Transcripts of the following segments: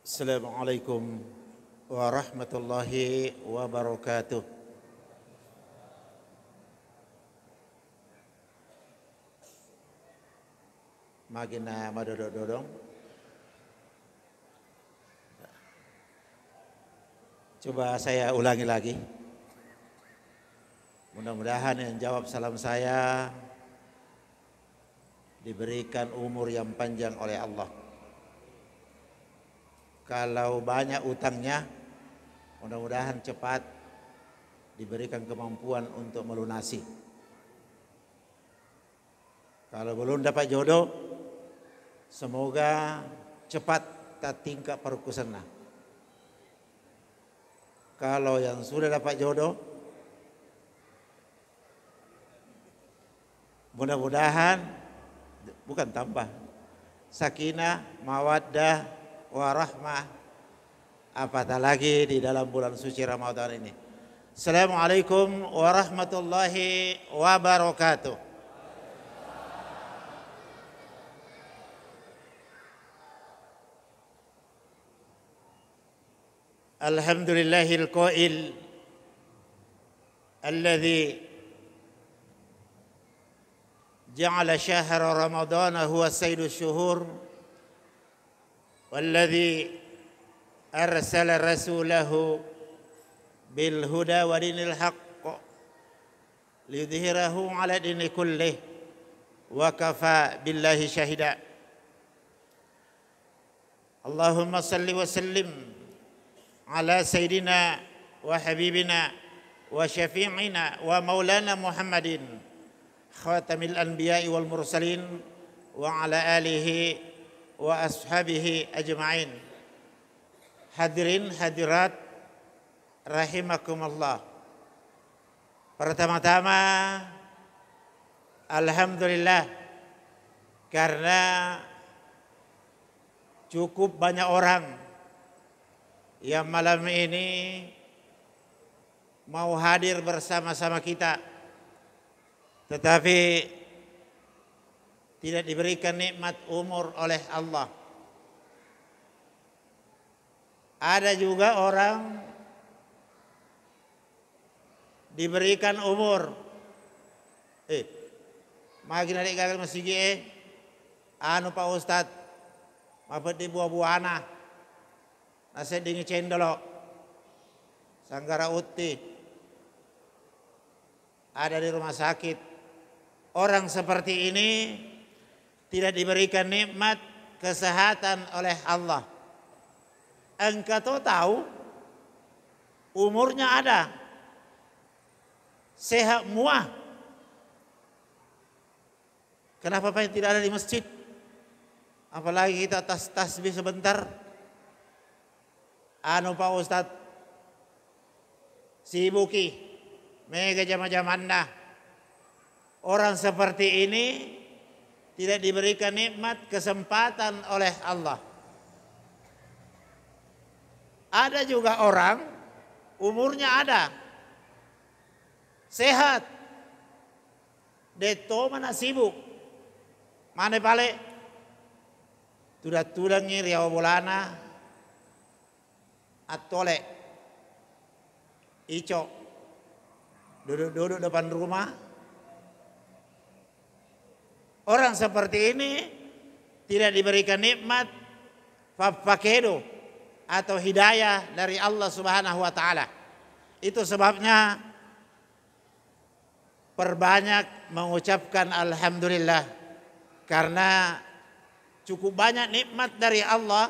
Assalamualaikum warahmatullahi wabarakatuh. Magina madodododong. Coba saya ulangi lagi. Mudah-mudahan yang jawab salam saya diberikan umur yang panjang oleh Allah. Kalau banyak utangnya, mudah-mudahan cepat diberikan kemampuan untuk melunasi. Kalau belum dapat jodoh, semoga cepat tingkat parukusana. Kalau yang sudah dapat jodoh, mudah-mudahan bukan tambah sakinah, mawaddah, warahmah, apatah lagi di dalam bulan suci Ramadan ini. Assalamualaikum warahmatullahi wabarakatuh. Alhamdulillahil qail alladzi ja'ala syahra ramadana huwa sayyidus syuhur والذي أرسل رسوله بالهدى ودين الحق ليظهره على الدين كله وكفى بالله شهيدا اللهم صل وسلم على سيدنا وحبيبنا وشفيعنا ومولانا محمد خاتم الأنبياء والمرسلين وعلى آله wa ashabihi ajma'in. Hadirin hadirat rahimakumullah. Pertama-tama alhamdulillah karena cukup banyak orang yang malam ini mau hadir bersama-sama kita, tetapi tidak diberikan nikmat umur oleh Allah. Ada juga orang diberikan umur. Magi narik gagal masih anu Pak Ustad, mapet di buah-buahana, nasi dingi cendolo, sanggara uti, ada di rumah sakit. Orang seperti ini tidak diberikan nikmat kesehatan oleh Allah. Engkau tahu umurnya ada, sehat muah. Kenapa Pak tidak ada di masjid? Apalagi kita tasbih sebentar. Anu Pak Ustad sibuki mega jama-jamanna. Orang seperti ini tidak diberikan nikmat kesempatan oleh Allah. Ada juga orang umurnya ada, sehat, deto mana sibuk, mana balik, tudangi riaw bolana, atole, ico, duduk-duduk depan rumah. Orang seperti ini tidak diberikan nikmat fakedo atau hidayah dari Allah Subhanahu wa taala. Itu sebabnya perbanyak mengucapkan alhamdulillah karena cukup banyak nikmat dari Allah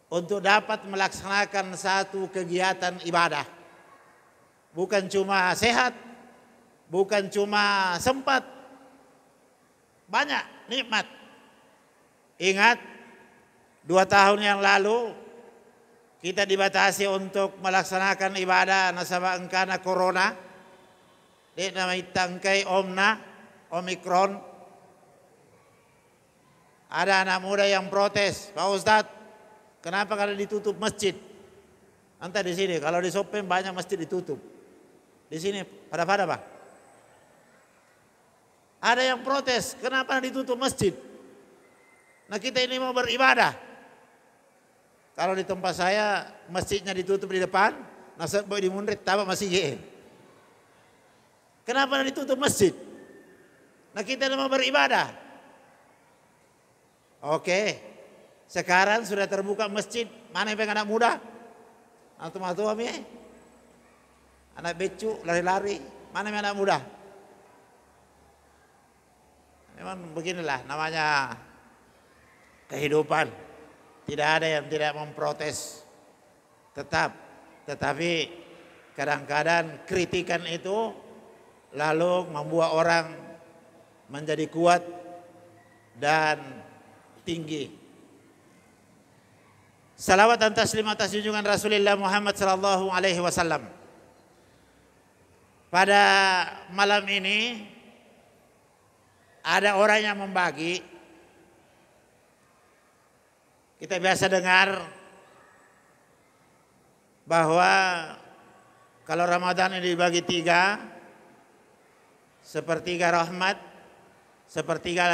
untuk dapat melaksanakan satu kegiatan ibadah. Bukan cuma sehat, bukan cuma sempat, banyak nikmat. Ingat 2 tahun yang lalu kita dibatasi untuk melaksanakan ibadah nasabah engkana corona. Di namai tangkai Omikron. Ada anak muda yang protes, Pak Ustadz, kenapa kalau ditutup masjid? Entah di sini, kalau di Sopeng banyak masjid ditutup. Di sini pada Pak. Ada yang protes, kenapa ditutup masjid? Nah kita ini mau beribadah. Kalau di tempat saya masjidnya ditutup di depan, nasab boy di Mundrit tahu masih. Kenapa ditutup masjid? Nah kita mau beribadah. Oke, sekarang sudah terbuka masjid. Mana yang anak muda? Anak tua mi, anak becu lari-lari. Mana yang anak muda? Memang beginilah namanya kehidupan. Tidak ada yang tidak memprotes. Tetapi kadang-kadang kritikan itu lalu membuat orang menjadi kuat dan tinggi. Salawat dan taslim atas junjungan Rasulullah Muhammad sallallahu alaihi wasallam. Pada malam ini ada orang yang membagi. Kita biasa dengar bahwa kalau Ramadan ini dibagi 3, sepertiga rahmat, sepertiga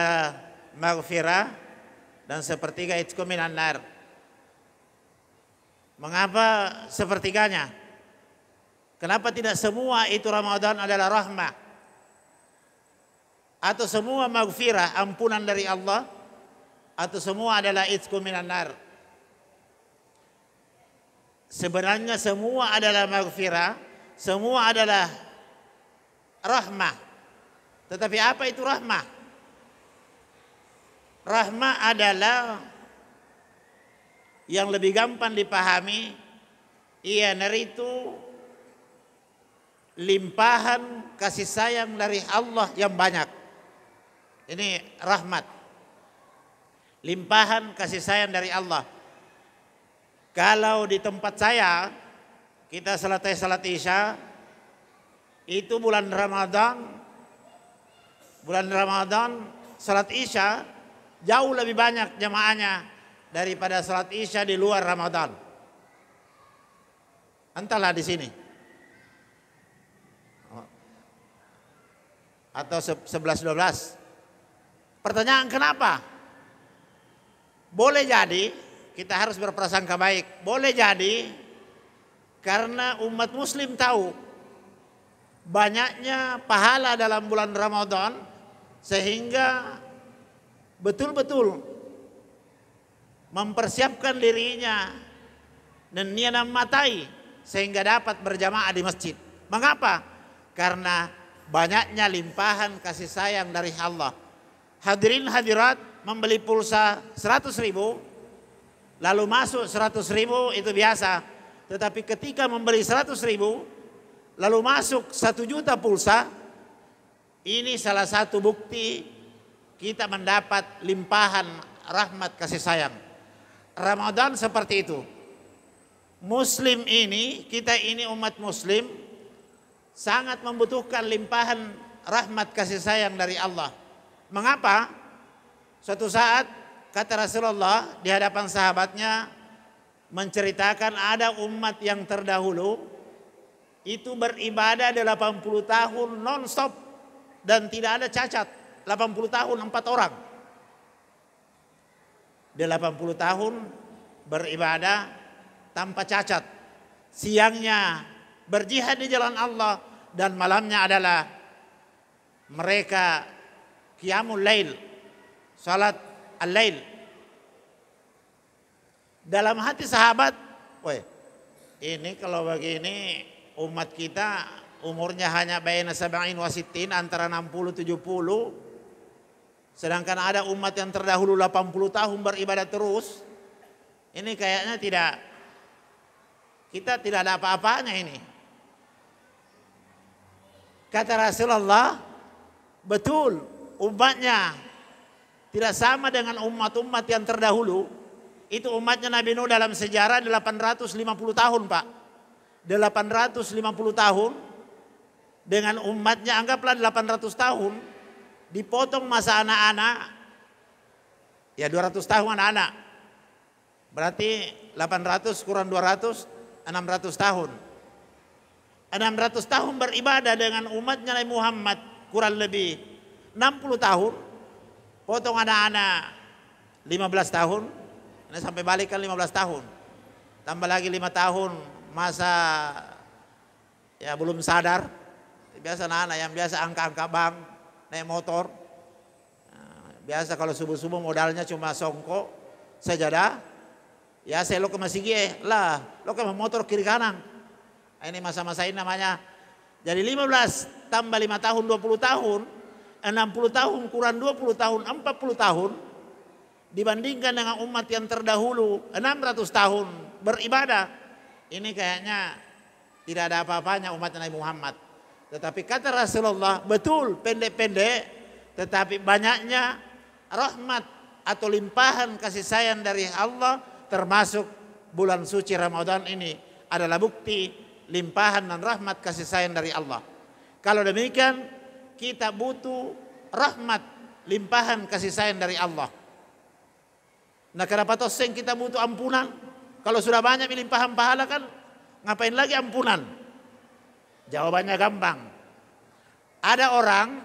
maghfirah, dan sepertiga itqu minan nar. Mengapa sepertiganya? Kenapa tidak semua itu Ramadan adalah rahmah? Atau semua maghfirah, ampunan dari Allah? Atau semua adalah itqu minan nar? Sebenarnya semua adalah maghfirah, semua adalah rahmah. Tetapi apa itu rahmah? Rahmah adalah yang lebih gampang dipahami, itu limpahan kasih sayang dari Allah yang banyak. Ini rahmat. Limpahan kasih sayang dari Allah. Kalau di tempat saya, kita selesai salat Isya, itu bulan Ramadan, salat Isya jauh lebih banyak jamaahnya daripada salat Isya di luar Ramadan. Entahlah di sini. Atau 11-12. Pertanyaan kenapa? Boleh jadi, kita harus berprasangka baik. Boleh jadi karena umat muslim tahu banyaknya pahala dalam bulan Ramadan sehingga betul-betul mempersiapkan dirinya dan niat matai sehingga dapat berjamaah di masjid. Mengapa? Karena banyaknya limpahan kasih sayang dari Allah. Hadirin hadirat membeli pulsa 100.000 lalu masuk 100.000 itu biasa. Tetapi ketika membeli 100.000 lalu masuk 1 juta pulsa, ini salah satu bukti kita mendapat limpahan rahmat kasih sayang. Ramadan seperti itu. Muslim ini, kita ini umat muslim sangat membutuhkan limpahan rahmat kasih sayang dari Allah. Mengapa? Suatu saat kata Rasulullah di hadapan sahabatnya menceritakan ada umat yang terdahulu itu beribadah 80 tahun non-stop dan tidak ada cacat. 80 tahun 4 orang. 80 tahun beribadah tanpa cacat. Siangnya berjihad di jalan Allah dan malamnya adalah mereka qiyamul lail, salat al-lail. Dalam hati sahabat, ini kalau begini umat kita umurnya hanya baina sab'in wa sittin, antara 60 70. Sedangkan ada umat yang terdahulu 80 tahun beribadah terus. Ini kayaknya kita tidak ada apa-apanya ini. Kata Rasulullah, betul umatnya tidak sama dengan umat-umat yang terdahulu. Itu umatnya Nabi Nuh dalam sejarah 850 tahun, Pak. 850 tahun dengan umatnya anggaplah 800 tahun. Dipotong masa anak-anak, ya 200 tahun anak-anak. Berarti 800 kurang 200, 600 tahun. 600 tahun beribadah dengan umatnya Nabi Muhammad kurang lebih 60 tahun. Potong anak-anak 15 tahun, ini sampai balik kan 15 tahun. tambah lagi 5 tahun masa ya belum sadar. Biasa anak yang biasa angka-angka bank, naik motor. Biasa kalau subuh-subuh modalnya cuma songkok, sajadah. Ya saya lo ke masih lah, lo ke motor kiri kanan. Ini masa-masa ini namanya. Jadi 15 tambah 5 tahun 20 tahun, 60 tahun kurang 20 tahun, 40 tahun. Dibandingkan dengan umat yang terdahulu 600 tahun beribadah. Ini kayaknya tidak ada apa-apanya umat Nabi Muhammad. Tetapi kata Rasulullah, betul pendek-pendek, tetapi banyaknya rahmat atau limpahan kasih sayang dari Allah, termasuk bulan suci Ramadan ini adalah bukti limpahan dan rahmat kasih sayang dari Allah. Kalau demikian kita butuh rahmat limpahan kasih sayang dari Allah. Nah kenapa toseng kita butuh ampunan? Kalau sudah banyak limpahan pahala kan ngapain lagi ampunan? Jawabannya gampang. Ada orang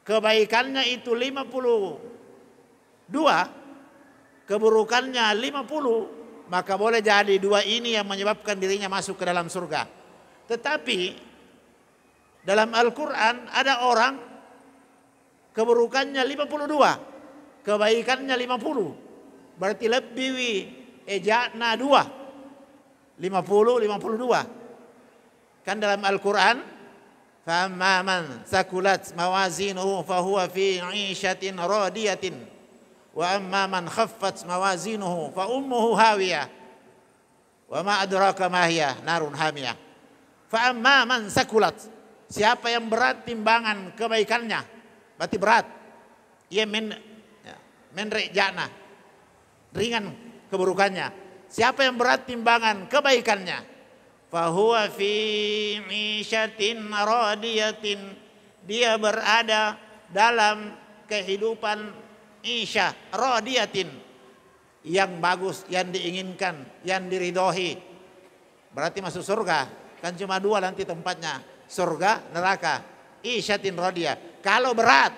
kebaikannya itu 52, keburukannya 50, maka boleh jadi dua ini yang menyebabkan dirinya masuk ke dalam surga. Tetapi dalam Al-Quran ada orang keburukannya 52, kebaikannya 50. Berarti lebih eja'na 2, 50, 52. Kan dalam Al-Quran, فَأَمَّا مَنْ ثَقُلَتْ مَوَازِينُهُ فَهُوَ فِي عِيشَةٍ رَاضِيَةٍ وَأَمَّا مَنْ خَفَّتْ مَوَازِينُهُ فَأُمُّهُ هَاوِيَةٌ وَمَا أَدْرَاكَ مَا هِيَ نَارٌ حَامِيَةٌ. فَأَمَّا مَنْ ثَقُلَتْ, siapa yang berat timbangan kebaikannya, berarti berat. Ia menrejana, ringan keburukannya. Siapa yang berat timbangan kebaikannya, fahuwa fi 'ishatin radiyatin, dia berada dalam kehidupan isya radiyatin, yang bagus, yang diinginkan, yang diridhoi. Berarti masuk surga. Kan cuma dua nanti tempatnya, surga, neraka. Isyatin radiyah. Kalau berat,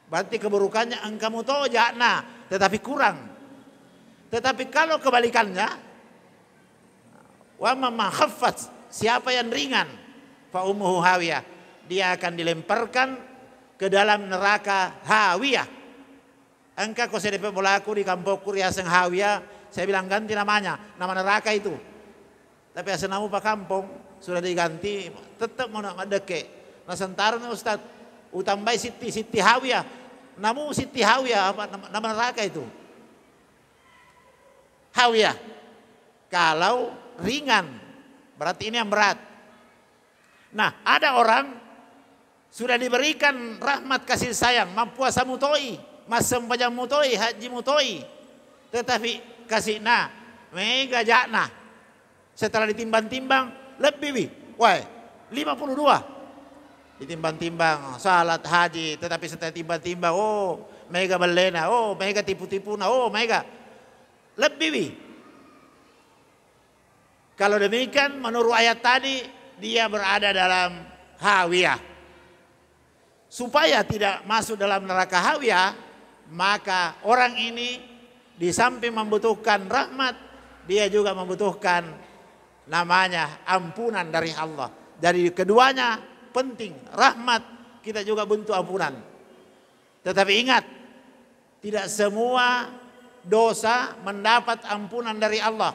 berarti keburukannya engkamu tahu jannah, tetapi kurang. Tetapi kalau kebalikannya, wa ma khaffat, siapa yang ringan, fa ummuhu hawiyah, dia akan dilemparkan ke dalam neraka hawiyah. Engkau kau sedep bolaku di kampungku riaseng hawiyah, saya bilang ganti namanya, nama neraka itu. Tapi asal namu pak kampung sudah diganti, tetap mau nak deke. Nah sentaranya Ustaz, utambai Siti Hawiyah, namu Siti Hawiyah apa nama neraka itu? Hawiyah. Kalau ringan, berarti ini yang berat. Nah, ada orang sudah diberikan rahmat kasih sayang, puasa mutoi, masam pajang mutoi, haji mutoi, tetapi kasih mega jana. Setelah ditimbang-timbang lebih, 52. Ditimbang-timbang salat haji, tetapi setelah timbang-timbang, mega belena, mega tipu-tipu, mega lebih. Kalau demikian menurut ayat tadi dia berada dalam hawiyah. Supaya tidak masuk dalam neraka hawiyah, maka orang ini di samping membutuhkan rahmat, dia juga membutuhkan namanya ampunan dari Allah. Dari keduanya penting, rahmat, kita juga butuh ampunan. Tetapi ingat, tidak semua dosa mendapat ampunan dari Allah.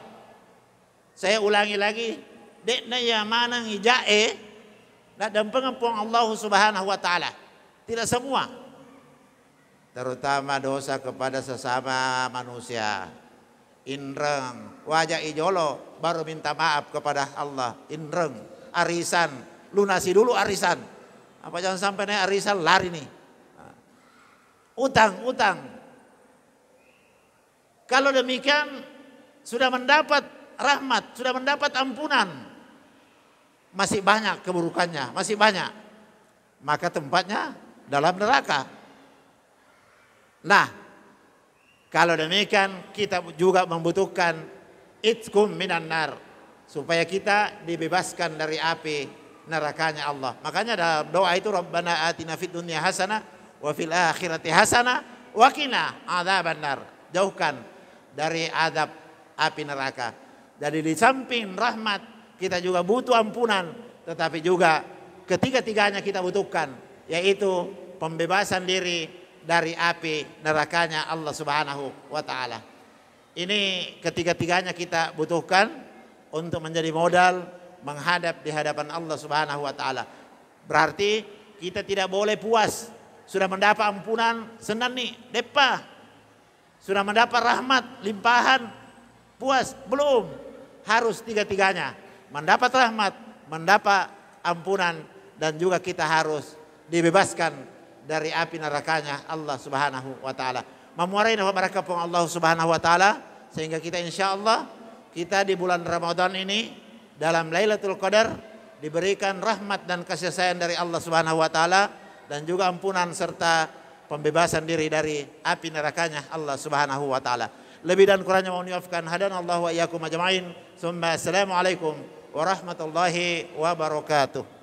Saya ulangi lagi, dekna ya manang ijae dan pengampun Allah Subhanahu wa taala. Tidak semua. Terutama dosa kepada sesama manusia. Inreng, wajah ijolo baru minta maaf kepada Allah. Inreng, arisan, lunasi dulu arisan. Apa jangan sampai naik arisan lari nih. Utang. Kalau demikian sudah mendapat rahmat, sudah mendapat ampunan, masih banyak keburukannya, masih banyak, maka tempatnya dalam neraka. Nah, kalau demikian kita juga membutuhkan itkum minan nar, supaya kita dibebaskan dari api nerakanya Allah. Makanya dalam doa itu, Rabbana atina fid dunya hasanah wa fil akhirati hasanah wa qina adzabannar. Jauhkan dari azab api neraka. Jadi di samping rahmat kita juga butuh ampunan, tetapi juga ketiga-tiganya kita butuhkan, yaitu pembebasan diri dari api nerakanya Allah Subhanahu wa taala. Ini ketiga-tiganya kita butuhkan untuk menjadi modal menghadap di hadapan Allah Subhanahu wa taala. Berarti kita tidak boleh puas sudah mendapat ampunan, senang nih, depa. Sudah mendapat rahmat, limpahan, puas, belum. Harus tiga-tiganya. Mendapat rahmat, mendapat ampunan, dan juga kita harus dibebaskan dari api nerakanya Allah Subhanahu wa taala. Memuarai neraka Allah Subhanahu wa taala, sehingga kita insya Allah kita di bulan Ramadan ini dalam Lailatul Qadar diberikan rahmat dan kasih sayang dari Allah Subhanahu wa taala, dan juga ampunan serta pembebasan diri dari api nerakanya Allah Subhanahu wa taala. Lebih dan kurangnya mohon maafkan. Hadanallahu wa iyyakum ajma'in. Assalamualaikum warahmatullahi wabarakatuh.